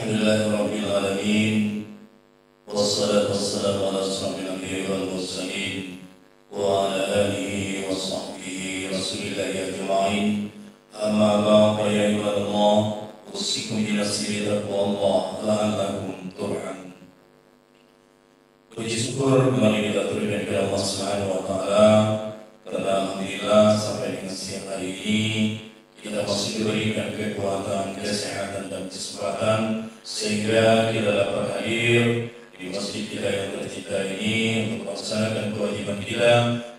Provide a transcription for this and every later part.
Alhamdulillahirabbil alamin. Wassalatu wassalamu ala asyrofil anbiya'i wal mursalin wa ala alihi wa sahbihi rasulillahi ajma'in. Amma ba'du, ya ibadallah, usikum bi nafsi taqwallah la'allakum turhamun. Puji syukur kembali kita turunkan kepada Allah Subhanahu wa taala. Karena alhamdulillah sampai dengan siang hari ini kita masih diberikan kekuatan, kesehatan dan kesempatan sehingga kita dapat hadir di masjid kita yang tercinta ini untuk melaksanakan kewajiban kita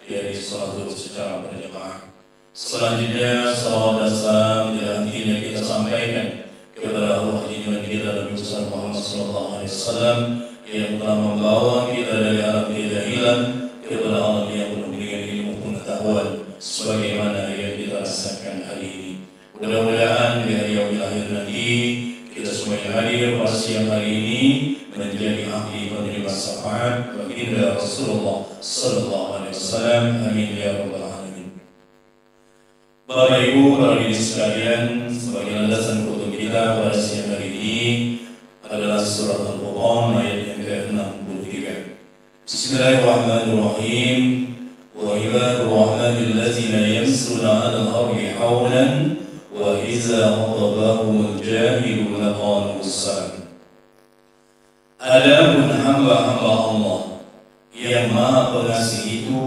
yaitu salat zuhur secara berjamaah. Selanjutnya salawat dan salam yang intinya kita sampaikan kepada Allah junjungan kita Nabi besar Muhammad SAW yang telah membawa kita dari alam kejahilan kepada alam yang penuh dengan ilmu pengetahuan sebagaimana yang kita rasakan hari ini. Mudah-mudahan di hari yang akhir nanti kita semua yang hadir pada siang hari ini menjadi ahli penerima syafaat baginda Rasulullah sallallahu alaihi wasallam. Amin ya rabbal alamin. Bapak Ibu, para hadirin sekalian, sebagai landasan untuk kita pada siang hari ini adalah surat Al-Furqan ayat yang ke-63. Bismillahirrahmanirrahim. Wa ibadur rahmanil ladzina yamshuna 'alal ardi hawlan wa iza khadabahumul jahiluna qalu salam. Adapun hamba-hamba Allah yang Maha Pengasih itu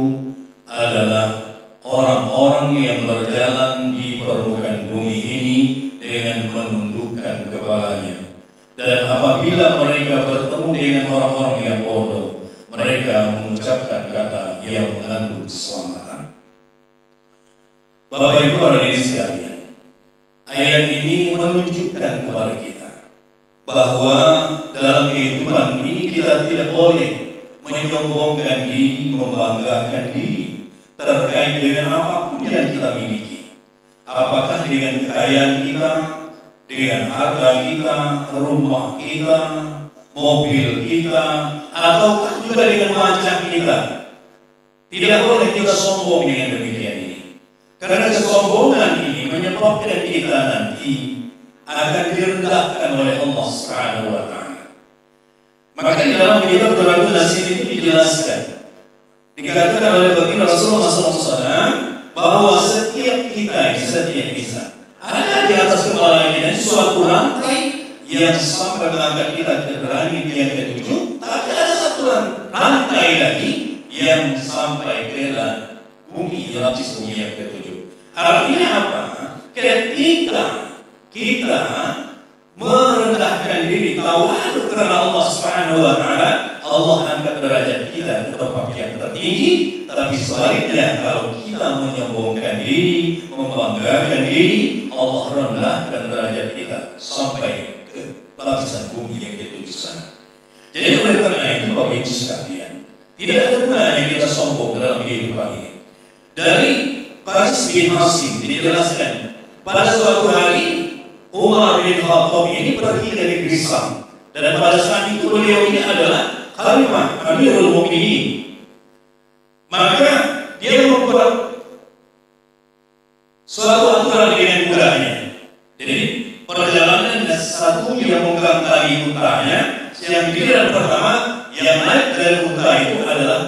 adalah orang-orang yang berjalan di permukaan bumi ini dengan menundukkan kepalanya. Dan apabila mereka bertemu dengan orang-orang yang bodoh, mereka mengucapkan kata yang mengandung keselamatan. Bapak Ibu hadirin sekalian, ayat ini menunjukkan kepada kita bahwa dalam kehidupan ini kita tidak boleh menyombongkan diri, membanggakan diri terkait dengan apapun yang kita miliki. Apakah dengan kekayaan kita, dengan harta kita, rumah kita, mobil kita, ataukah juga dengan wajah kita. Tidak boleh kita sombong dengan demikian ini. Karena kesombongan ini menyebabkan kita nanti akan direndahkan oleh Allah Subhanahu wa taala. Maka di dalam kitab Durratul Nasir itu dijelaskan, dikatakan oleh baginda Rasulullah SAW bahwa setiap kita ada di atas kepala kita suatu rantai yang sampai mengangkat kita ke langit yang ke-7, tapi ada satu rantai lagi yang sampai ke bumi, lapis bumi yang ke-7. Artinya apa? Ketika kita merendahkan diri tawadu karena Allah Subhanahu wa taala, Allah angkat derajat kita ke tempat yang tertinggi. Tapi sebaliknya kalau kita menyombongkan diri, membanggakan diri, Allah rendahkan derajat kita sampai ke lapisan bumi yang ke-7 sana. Jadi oleh karena itu Bapak Ibu sekalian, tidak ada gunanya kita sombong dalam kehidupan ini. Dari Qais bin Hasim dijelaskan pada suatu hari Umar bin Khattab ini pergi dari Syam, dan pada saat itu beliau ini adalah Khalifah Amirul Mukminin. Maka dia membuat suatu aturan dengan kudanya. Jadi perjalanan satu yang memegang tali untanya, yang giliran pertama yang naik dari unta itu adalah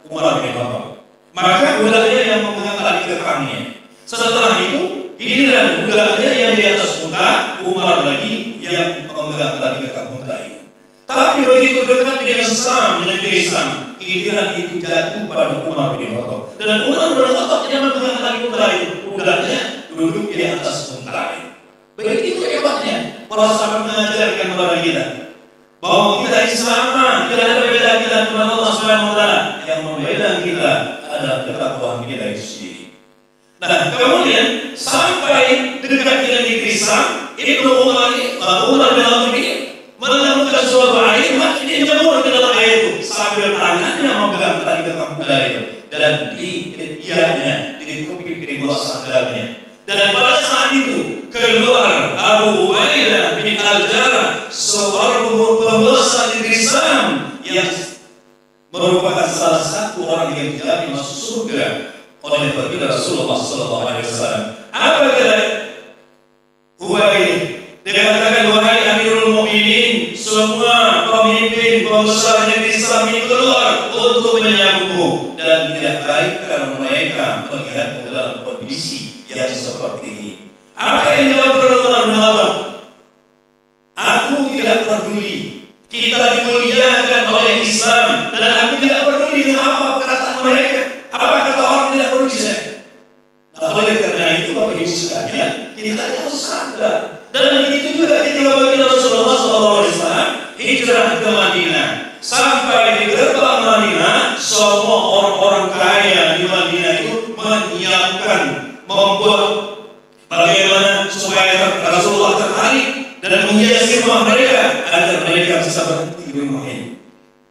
Umar bin Khattab. Maka kudanya yang memegang tali kekangnya. Setelah itu giliran kudanya yang di atas unta, Umar lagi yang memegang tali kekang unta itu. Tapi begitu dekat dengan Syam, negeri Syam, giliran itu jatuh pada Umar bin Khattab. Dan Umar bin Khattab yang memegang tali unta itu, kudanya duduk di atas unta itu. Begitu hebatnya para sahabat mengajarkan kepada kita bahwa kita ini sama, tidak ada beda kita dengan Allah Subhanahu wa taala. Yang membeda kita adalah ketakwaan kita itu sendiri. Nah, kemudian sampai dekat dengan negeri Syam, Ibnu Umar bin Khattab ini menemukan suatu air, maka dia jemur ke dalam air itu sambil tangannya memegang tali kekang kuda itu, dan di ketiaknya, di kuping bawah sandalnya. Dan pada saat itu keluar Abu Ubaidah bin Al-Jarrah, seorang penguasa negeri Syam yang merupakan salah satu orang yang dijamin masuk surga oleh baginda Rasulullah SAW. Apa kata Ubaidah? Dia katakan, wahai Amirul Mukminin, tidak peduli. Kita dimuliakan oleh Islam dan aku tidak peduli dengan apa perkataan mereka. Apa kata orang tidak peduli saya. Nah, oleh karena itu Bapak Ibu sekalian, kita harus sadar. Dan begitu juga ketika baginda Rasulullah SAW hijrah ke Madinah. Sampai di gerbang Madinah, semua orang-orang kaya di Madinah itu menyiapkan, membuat bagaimana supaya Rasulullah tertarik dan menghiasi rumah mereka agar mereka bisa berhenti di rumah ini.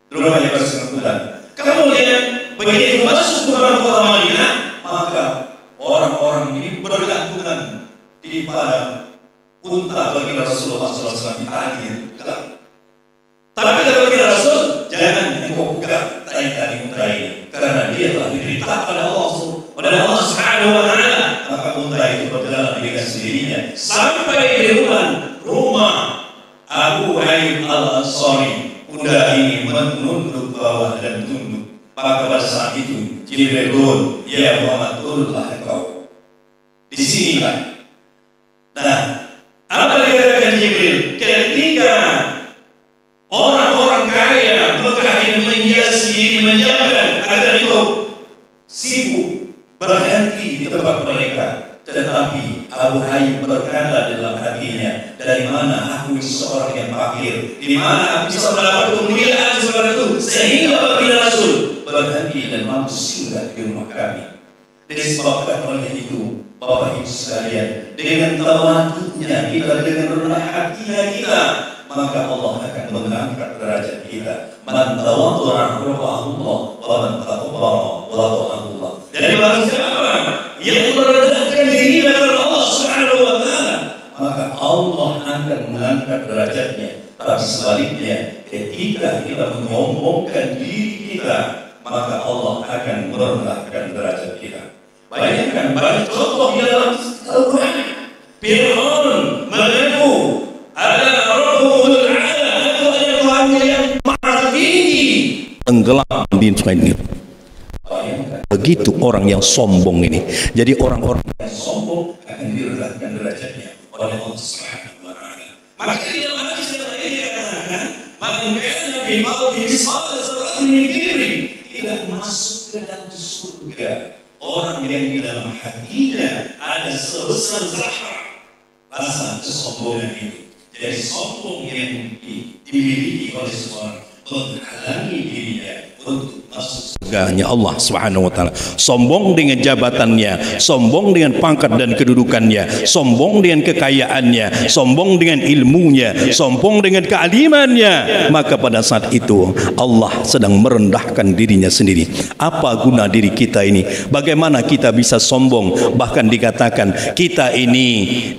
Rumahnya bersangkutan. Kemudian begitu masuk ke dalam kota Madinah, maka orang-orang ini bergantungan di pada unta bagi Rasulullah SAW ditarik. Tapi kata bagi Rasul, jangan engkau buka tarik-tarik unta ini, karena dia telah diberitakan oleh Allah Subhanahu wa Ta'ala. Maka unta itu berjalan dengan sendirinya sampai di rumah Abu Ayyub Al-Ansari. Unta ini menunduk bawah dan tunduk. Maka pada saat itu Jibril turun, ya Muhammad, turunlah engkau. Di sinilah. Nah, apa dikatakan Jibril? Ketika orang-orang kaya Mekah ini menghiasi diri, menjaga agar itu sibuk berhenti di tempat mereka. Tetapi Abu Ayyub berkata dalam hatinya, dari mana aku seorang yang fakir, di mana aku bisa mendapat kemuliaan seperti itu, sehingga baginda Rasul berhenti dan mampu singgah di rumah kami. Disebabkan oleh itu, Bapak Ibu sekalian, dengan tawaduknya kita, dengan rendah hatinya kita, maka Allah akan mengangkat derajat kita. Man tawaddu'a rafa'ahu Allah, wa man takabbara wada'ahu Allah. Jadi barang siapa yang merendahkan diri kepada Allah Subhanahu wa Ta'ala, maka Allah akan mengangkat derajatnya. Tapi sebaliknya, ketika kita menyombongkan diri kita, maka Allah akan merendahkan derajat kita. Bayangkan banyak contoh di dalam Al-Quran. Fir'aun mengaku ada Rabbul A'la, itu ada Tuhan yang maha tinggi, tenggelam di sungai Nil. Begitu orang yang sombong ini. Jadi orang-orang yang sombong akan direndahkan derajatnya oleh Allah Subhanahu wa Ta'ala. Maka di dalam hadis yang lain dikatakan, maka Nabi mau dimisal seperti diri tidak masuk ke dalam surga. Orang yang di dalam hatinya ada sebesar zahra rasa kesombongan ini. Jadi sombong yang dimiliki oleh seorang menghalangi dirinya untuk masuk surganya Allah Subhanahu wa Ta'ala. Sombong dengan jabatannya, sombong dengan pangkat dan kedudukannya, sombong dengan kekayaannya, sombong dengan ilmunya, sombong dengan kealimannya. Maka pada saat itu Allah sedang merendahkan dirinya sendiri. Apa guna diri kita ini? Bagaimana kita bisa sombong? Bahkan dikatakan kita ini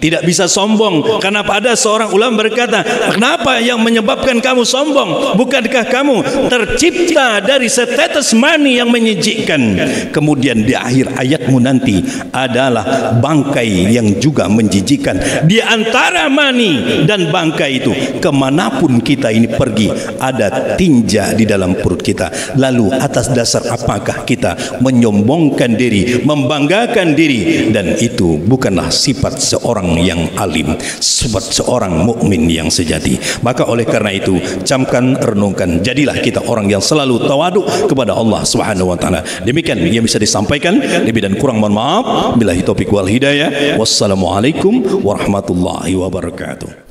tidak bisa sombong. Kenapa? Ada seorang ulama berkata, kenapa yang menyebabkan kamu sombong? Bukankah kamu tercipta dari setetes mani yang menyejikkan? Kemudian di akhir ayatmu nanti adalah bangkai yang juga menjijikkan. Di antara mani dan bangkai itu, kemanapun kita ini pergi, ada tinja di dalam perut kita. Lalu atas dasar apakah kita menyombongkan diri, membanggakan diri? Dan itu bukanlah sifat seorang yang alim, sifat seorang mukmin yang sejati. Maka oleh karena itu, camkan, renungkan, jadilah kita orang yang selalu tawaduk kepada Allah Subhanahu wa Ta'ala. Demikian yang bisa disampaikan, lebih dan kurang mohon maaf. Billahi taufiq wal hidayah. Wassalamualaikum warahmatullahi wabarakatuh.